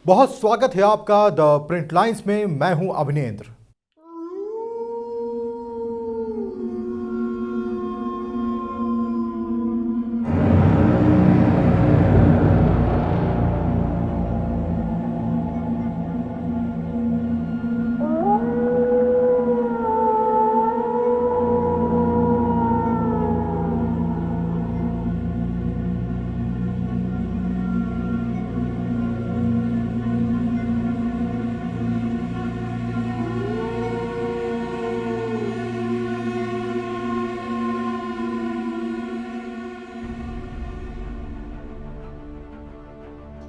बहुत स्वागत है आपका द प्रिंट लाइंस में। मैं हूं अभिनेंद्र।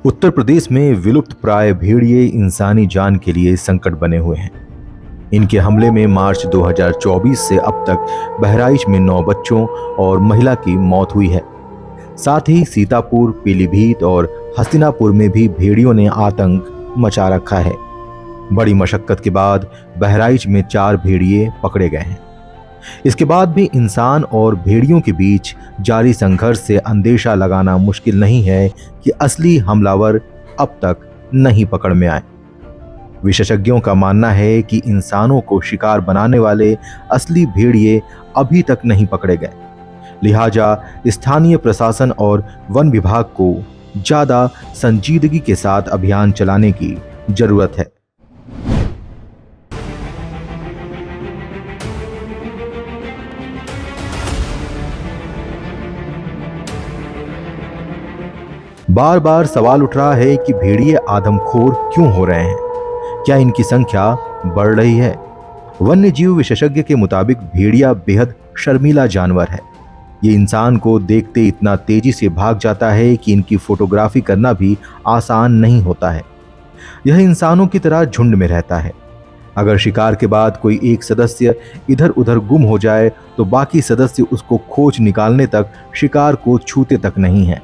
उत्तर प्रदेश में विलुप्त प्राय भेड़िए इंसानी जान के लिए संकट बने हुए हैं। इनके हमले में मार्च 2024 से अब तक बहराइच में 9 बच्चों और महिला की मौत हुई है। साथ ही सीतापुर, पीलीभीत और हस्तिनापुर में भी भेड़ियों ने आतंक मचा रखा है। बड़ी मशक्कत के बाद बहराइच में 4 भेड़िए पकड़े गए हैं। इसके बाद भी इंसान और भेड़ियों के बीच जारी संघर्ष से अंदेशा लगाना मुश्किल नहीं है कि असली हमलावर अब तक नहीं पकड़ में आए। विशेषज्ञों का मानना है कि इंसानों को शिकार बनाने वाले असली भेड़िए अभी तक नहीं पकड़े गए, लिहाजा स्थानीय प्रशासन और वन विभाग को ज्यादा संजीदगी के साथ अभियान चलाने की जरूरत है। बार बार सवाल उठ रहा है कि भेड़िए आदमखोर क्यों हो रहे हैं? क्या इनकी संख्या बढ़ रही है? वन्य जीव विशेषज्ञ के मुताबिक भेड़िया बेहद शर्मीला जानवर है। ये इंसान को देखते इतना तेजी से भाग जाता है कि इनकी फोटोग्राफी करना भी आसान नहीं होता है। यह इंसानों की तरह झुंड में रहता है। अगर शिकार के बाद कोई एक सदस्य इधर उधर गुम हो जाए तो बाकी सदस्य उसको खोज निकालने तक शिकार को छूते तक नहीं है।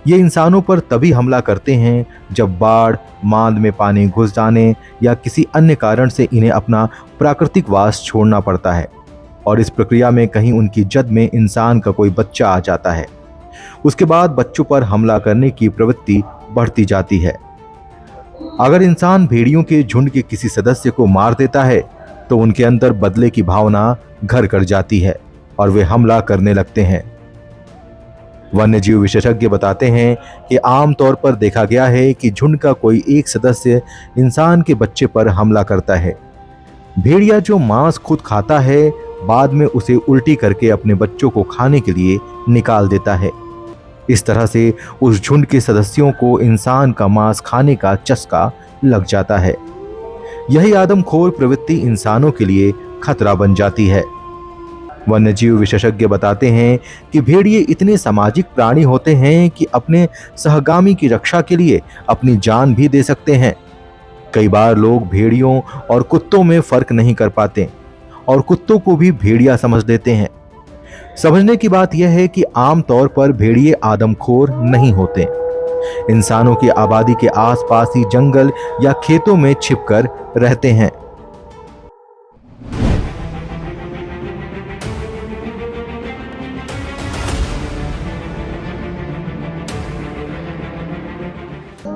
ये इंसानों पर तभी हमला करते हैं जब बाढ़, मांद में पानी घुस जाने या किसी अन्य कारण से इन्हें अपना प्राकृतिक वास छोड़ना पड़ता है और इस प्रक्रिया में कहीं उनकी जद में इंसान का कोई बच्चा आ जाता है। उसके बाद बच्चों पर हमला करने की प्रवृत्ति बढ़ती जाती है। अगर इंसान भेड़ियों के झुंड के किसी सदस्य को मार देता है तो उनके अंदर बदले की भावना घर कर जाती है और वे हमला करने लगते हैं। वन्यजीव विशेषज्ञ बताते हैं कि आमतौर पर देखा गया है कि झुंड का कोई एक सदस्य इंसान के बच्चे पर हमला करता है। भेड़िया जो मांस खुद खाता है, बाद में उसे उल्टी करके अपने बच्चों को खाने के लिए निकाल देता है। इस तरह से उस झुंड के सदस्यों को इंसान का मांस खाने का चस्का लग जाता है। यही आदमखोर प्रवृत्ति इंसानों के लिए खतरा बन जाती है। वन्यजीव विशेषज्ञ बताते हैं कि भेड़िए इतने सामाजिक प्राणी होते हैं कि अपने सहगामी की रक्षा के लिए अपनी जान भी दे सकते हैं। कई बार लोग भेड़ियों और कुत्तों में फर्क नहीं कर पाते और कुत्तों को भी भेड़िया समझ लेते हैं। समझने की बात यह है कि आमतौर पर भेड़िए आदमखोर नहीं होते। इंसानों की आबादी के आसपास ही जंगल या खेतों में छिपकर रहते हैं।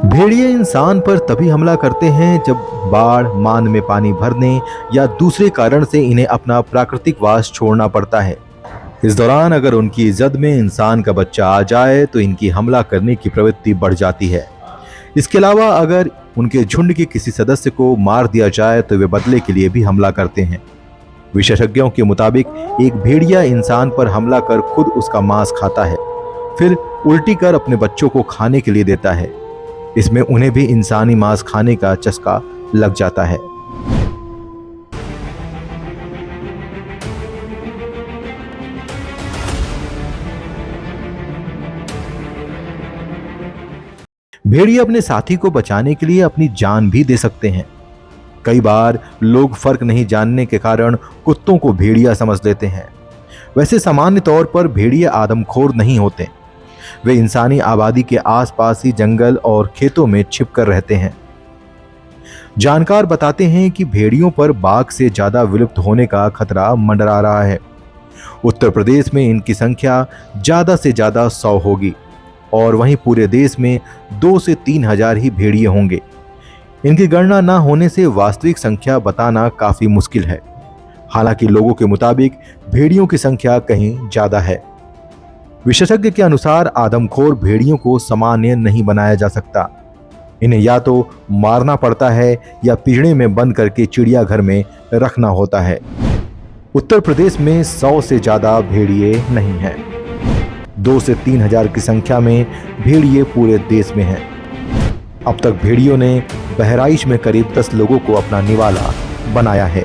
भेड़िए इंसान पर तभी हमला करते हैं जब बाढ़, मांद में पानी भरने या दूसरे कारण से इन्हें अपना प्राकृतिक वास छोड़ना पड़ता है। इस दौरान अगर उनकी जद में इंसान का बच्चा आ जाए तो इनकी हमला करने की प्रवृत्ति बढ़ जाती है। इसके अलावा अगर उनके झुंड के किसी सदस्य को मार दिया जाए तो वे बदले के लिए भी हमला करते हैं। विशेषज्ञों के मुताबिक एक भेड़िया इंसान पर हमला कर खुद उसका मांस खाता है, फिर उल्टी कर अपने बच्चों को खाने के लिए देता है। इसमें उन्हें भी इंसानी मांस खाने का चस्का लग जाता है। भेड़िए अपने साथी को बचाने के लिए अपनी जान भी दे सकते हैं। कई बार लोग फर्क नहीं जानने के कारण कुत्तों को भेड़िया समझ लेते हैं। वैसे सामान्य तौर पर भेड़िए आदमखोर नहीं होते। वे इंसानी आबादी के आसपास ही जंगल और खेतों में छिपकर रहते हैं। जानकार बताते हैं कि भेड़ियों पर बाघ से ज्यादा विलुप्त होने का खतरा मंडरा रहा है। उत्तर प्रदेश में इनकी संख्या ज्यादा से ज्यादा 100 होगी और वहीं पूरे देश में 2 से 3 हजार ही भेड़िए होंगे। इनकी गणना न होने से वास्तविक संख्या बताना काफी मुश्किल है। हालांकि लोगों के मुताबिक भेड़ियों की संख्या कहीं ज्यादा है। विशेषज्ञ के अनुसार आदमखोर भेड़ियों को सामान्य नहीं बनाया जा सकता। इन्हें या तो मारना पड़ता है या पिंजड़े में बंद करके चिड़ियाघर में रखना होता है। उत्तर प्रदेश में 100 से ज्यादा भेड़िए नहीं हैं। 2 से 3 हजार की संख्या में भेड़िए पूरे देश में हैं। अब तक भेड़ियों ने बहराइच में करीब 10 लोगों को अपना निवाला बनाया है।